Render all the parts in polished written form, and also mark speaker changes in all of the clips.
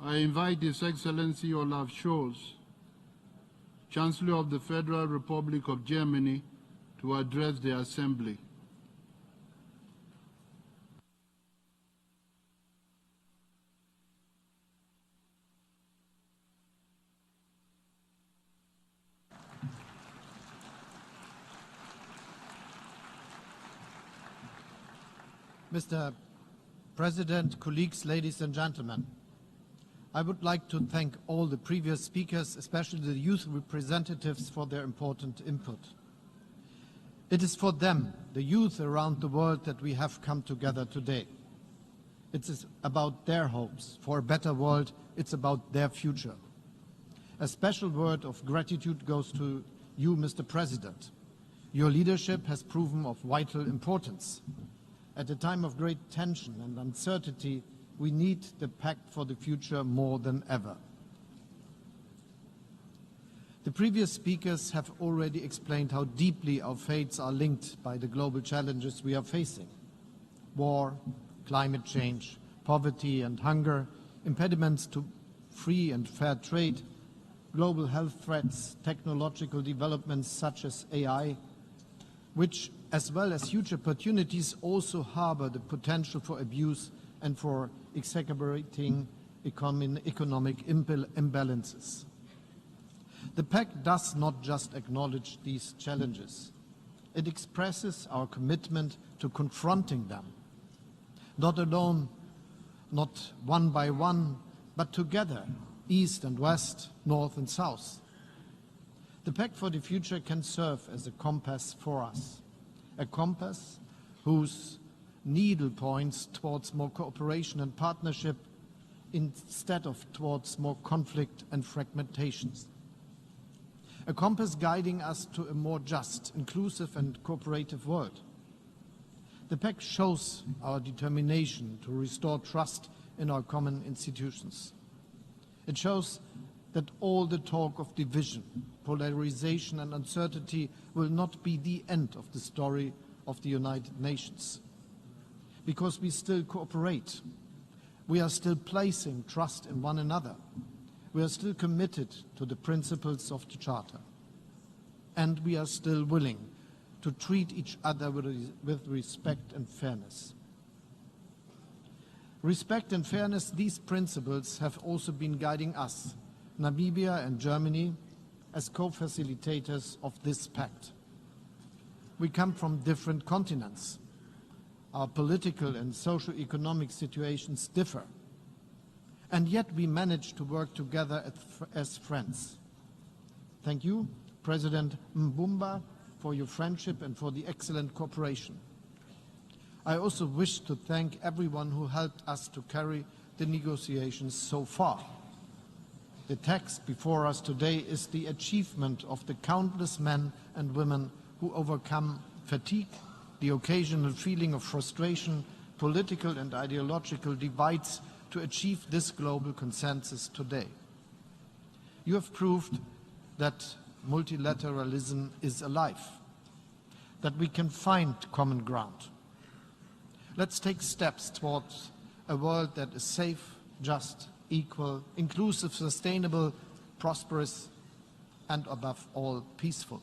Speaker 1: I invite His Excellency Olaf Scholz, Chancellor of the Federal Republic of Germany, to address the Assembly.
Speaker 2: Mr. President, colleagues, ladies and gentlemen, I would like to thank all the previous speakers, especially the youth representatives, for their important input. It is for them, the youth around the world, that we have come together today. It is about their hopes for a better world. It's about their future. A special word of gratitude goes to you, Mr. President. Your leadership has proven of vital importance. At a time of great tension and uncertainty, we need the Pact for the future more than ever. The previous speakers have already explained how deeply our fates are linked by the global challenges we are facing. War, climate change, poverty and hunger, impediments to free and fair trade, global health threats, technological developments such as AI, which, as well as huge opportunities, also harbor the potential for abuse and for exacerbating economic imbalances. The Pact does not just acknowledge these challenges. It expresses our commitment to confronting them, not alone, not one by one, but together, East and West, North and South. The Pact for the Future can serve as a compass for us, a compass whose needle points towards more cooperation and partnership instead of towards more conflict and fragmentations. A compass guiding us to a more just, inclusive and cooperative world. The Pact shows our determination to restore trust in our common institutions. It shows that all the talk of division, polarization and uncertainty will not be the end of the story of the United Nations. Because we still cooperate, we are still placing trust in one another, we are still committed to the principles of the Charter, and we are still willing to treat each other with respect and fairness. Respect and fairness, these principles have also been guiding us, Namibia and Germany, as co-facilitators of this pact. We come from different continents. Our political and socio-economic situations differ, and yet we manage to work together as friends. Thank you, President Mbumba, for your friendship and for the excellent cooperation. I also wish to thank everyone who helped us to carry the negotiations so far. The text before us today is the achievement of the countless men and women who overcome fatigue, the occasional feeling of frustration, political and ideological divides to achieve this global consensus today. You have proved that multilateralism is alive, that we can find common ground. Let's take steps towards a world that is safe, just, equal, inclusive, sustainable, prosperous, and above all, peaceful.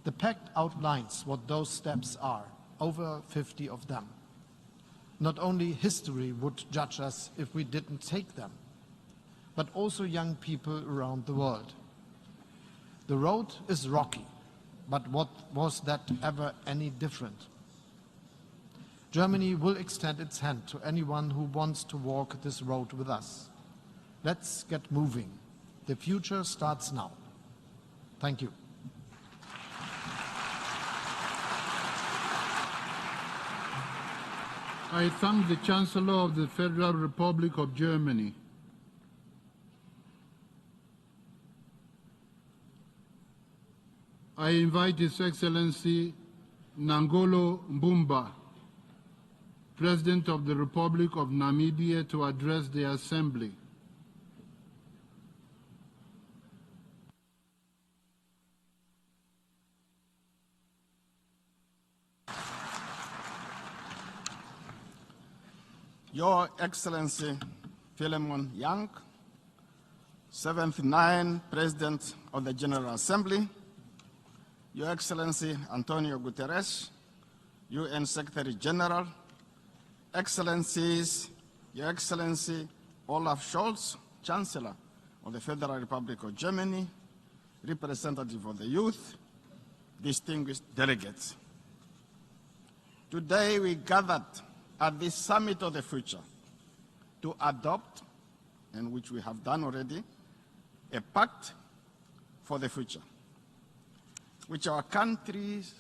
Speaker 2: The Pact outlines what those steps are, over 50 of them. Not only history would judge us if we didn't take them, but also young people around the world. The road is rocky, but what was that ever any different? Germany will extend its hand to anyone who wants to walk this road with us. Let's get moving. The future starts now. Thank you.
Speaker 1: I thank the Chancellor of the Federal Republic of Germany. I invite His Excellency Nangolo Mbumba, President of the Republic of Namibia, to address the Assembly.
Speaker 3: Your Excellency, Philémon Young, 79th President of the General Assembly, Your Excellency Antonio Guterres, UN Secretary General, Excellencies, Your Excellency Olaf Scholz, Chancellor of the Federal Republic of Germany, representative of the youth, distinguished delegates. Today we gathered at this Summit of the Future to adopt, and which we have done already, a pact for the future, which our countries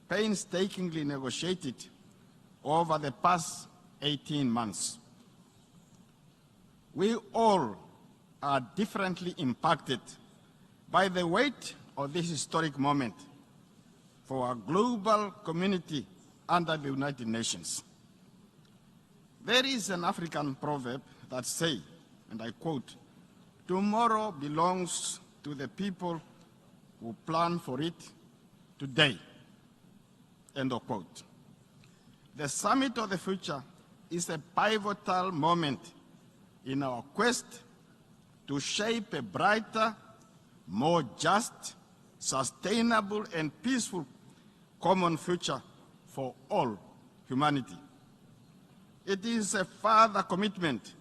Speaker 3: painstakingly negotiated over the past 18 months. We all are differently impacted by the weight of this historic moment for our global community under the United Nations. There is an African proverb that says, and I quote, "Tomorrow belongs to the people who plan for it today," end of quote. The Summit of the Future is a pivotal moment in our quest to shape a brighter, more just, sustainable, and peaceful common future for all humanity. It is a further commitment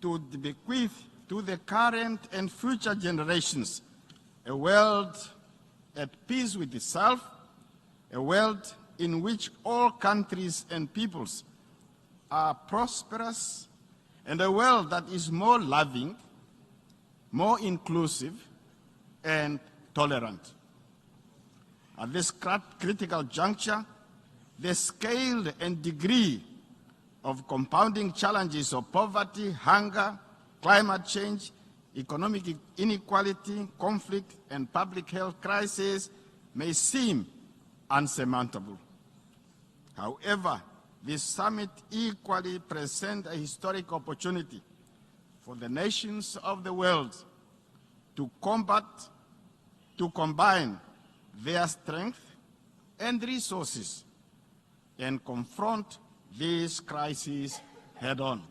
Speaker 3: to bequeath to the current and future generations a world at peace with itself, a world in which all countries and peoples are prosperous, and a world that is more loving, more inclusive, and tolerant. At this critical juncture, the scale and degree of compounding challenges of poverty, hunger, climate change, economic inequality, conflict, and public health crisis may seem unsurmountable. However, this summit equally presents a historic opportunity for the nations of the world to combine their strength and resources and confront these crises head-on.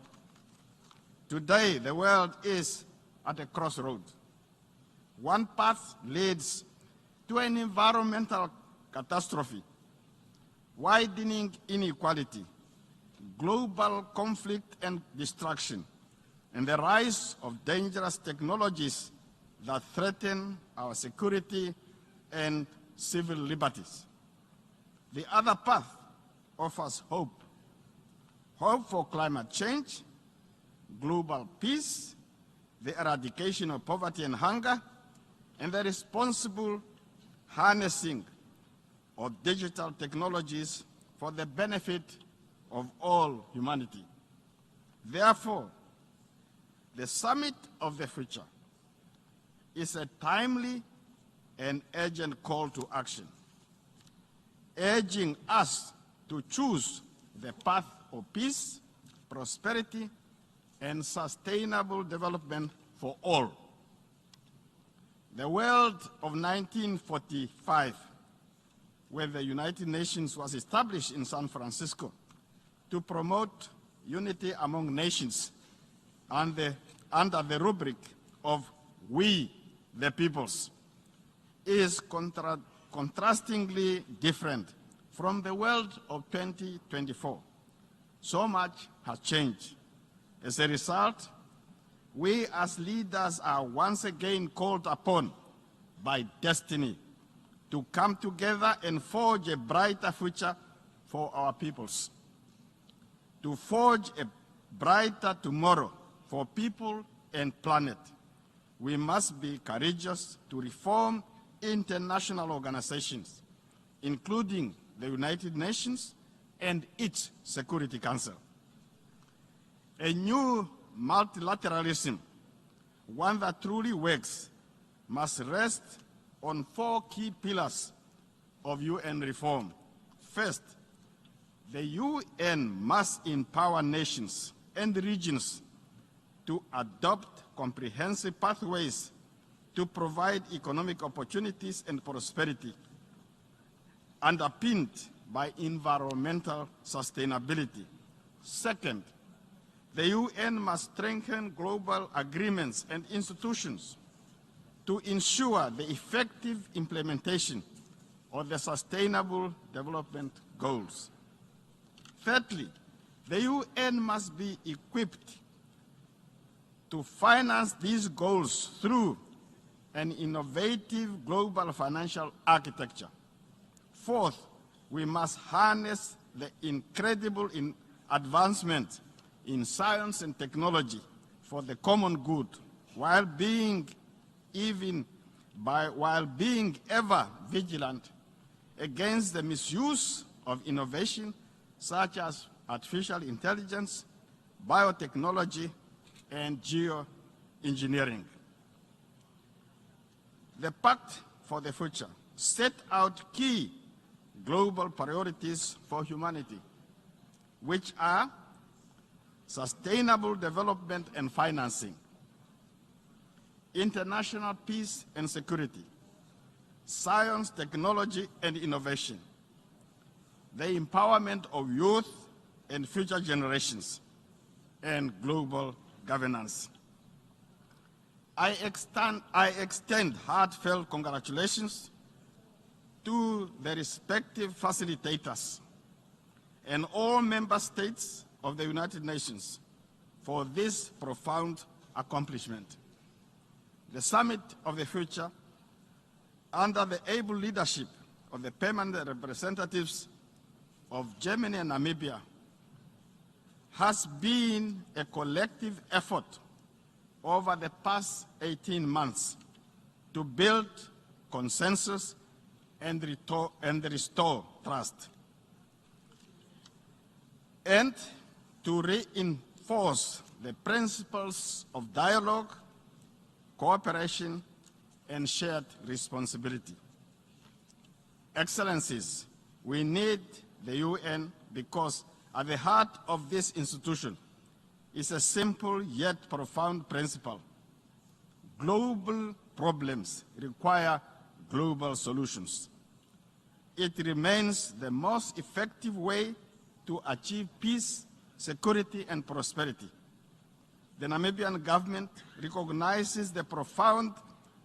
Speaker 3: Today, the world is at a crossroad. One path leads to an environmental catastrophe, widening inequality, global conflict and destruction, and the rise of dangerous technologies that threaten our security and civil liberties. The other path offers hope. Hope for climate change, global peace, the eradication of poverty and hunger, and the responsible harnessing of digital technologies for the benefit of all humanity. Therefore, the Summit of the Future is a timely and urgent call to action, urging us to choose the path of peace, prosperity, and sustainable development for all. The world of 1945, where the United Nations was established in San Francisco to promote unity among nations under the rubric of "We the Peoples," is contrastingly different from the world of 2024. So much has changed. As a result, we as leaders are once again called upon by destiny to come together and forge a brighter future for our peoples. To forge a brighter tomorrow for people and planet, we must be courageous to reform international organizations, including the United Nations and its Security Council. A new multilateralism, one that truly works, must rest on 4 key pillars of UN reform. First, the UN must empower nations and regions to adopt comprehensive pathways to provide economic opportunities and prosperity, underpinned by environmental sustainability. Second, The UN must strengthen global agreements and institutions to ensure the effective implementation of the Sustainable Development Goals. Thirdly, the UN must be equipped to finance these goals through an innovative global financial architecture. Fourth, we must harness the incredible advancement in science and technology for the common good, while being ever vigilant against the misuse of innovation such as artificial intelligence, biotechnology, and geoengineering. The Pact for the Future set out key global priorities for humanity, which are sustainable development and financing, international peace and security, science, technology, and innovation, the empowerment of youth and future generations, and global governance. I extend heartfelt congratulations to the respective facilitators and all member states of the United Nations for this profound accomplishment. The Summit of the Future, under the able leadership of the permanent representatives of Germany and Namibia, has been a collective effort over the past 18 months to build consensus and restore trust, and to reinforce the principles of dialogue, cooperation, and shared responsibility. Excellencies, we need the UN because at the heart of this institution is a simple yet profound principle. Global problems require global solutions. It remains the most effective way to achieve peace, security, and prosperity. The Namibian government recognizes the profound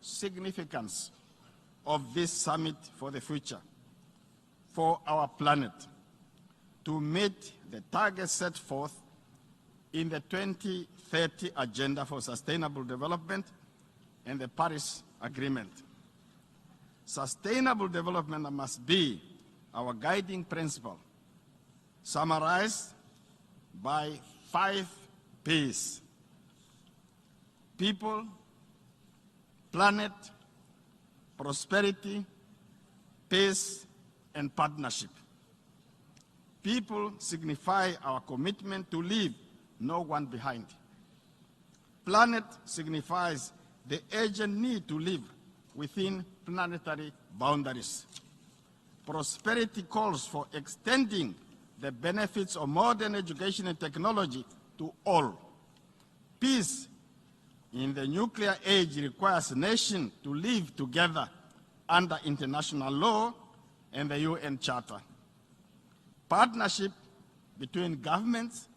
Speaker 3: significance of this summit for the future, for our planet, to meet the targets set forth in the 2030 Agenda for Sustainable Development and the Paris Agreement. Sustainable development must be our guiding principle, summarized by 5 Ps: people, planet, prosperity, peace, and partnership. People signify our commitment to leave no one behind. Planet signifies the urgent need to live within planetary boundaries. Prosperity calls for extending the benefits of modern education and technology to all. Peace in the nuclear age requires nations to live together under international law and the UN Charter. Partnership between governments,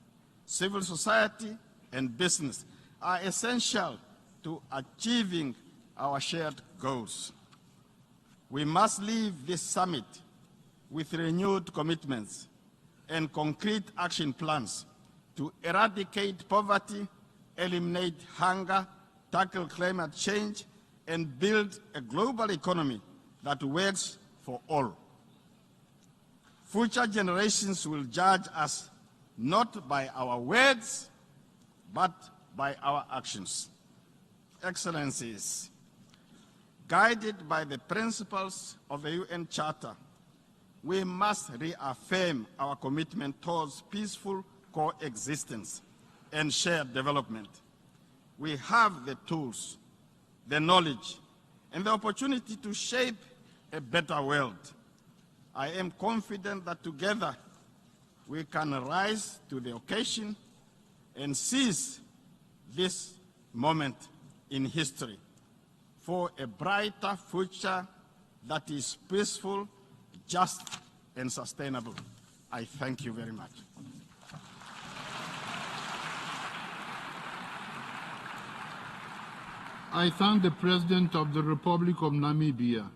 Speaker 3: civil society, and business are essential to achieving our shared goals. We must leave this summit with renewed commitments and concrete action plans to eradicate poverty, eliminate hunger, tackle climate change, and build a global economy that works for all. Future generations will judge us not by our words, but by our actions. Excellencies, guided by the principles of the UN Charter, we must reaffirm our commitment towards peaceful coexistence and shared development. We have the tools, the knowledge, and the opportunity to shape a better world. I am confident that together we can rise to the occasion and seize this moment in history for a brighter future that is peaceful, just, and sustainable. I thank you very much.
Speaker 1: I thank the President of the Republic of Namibia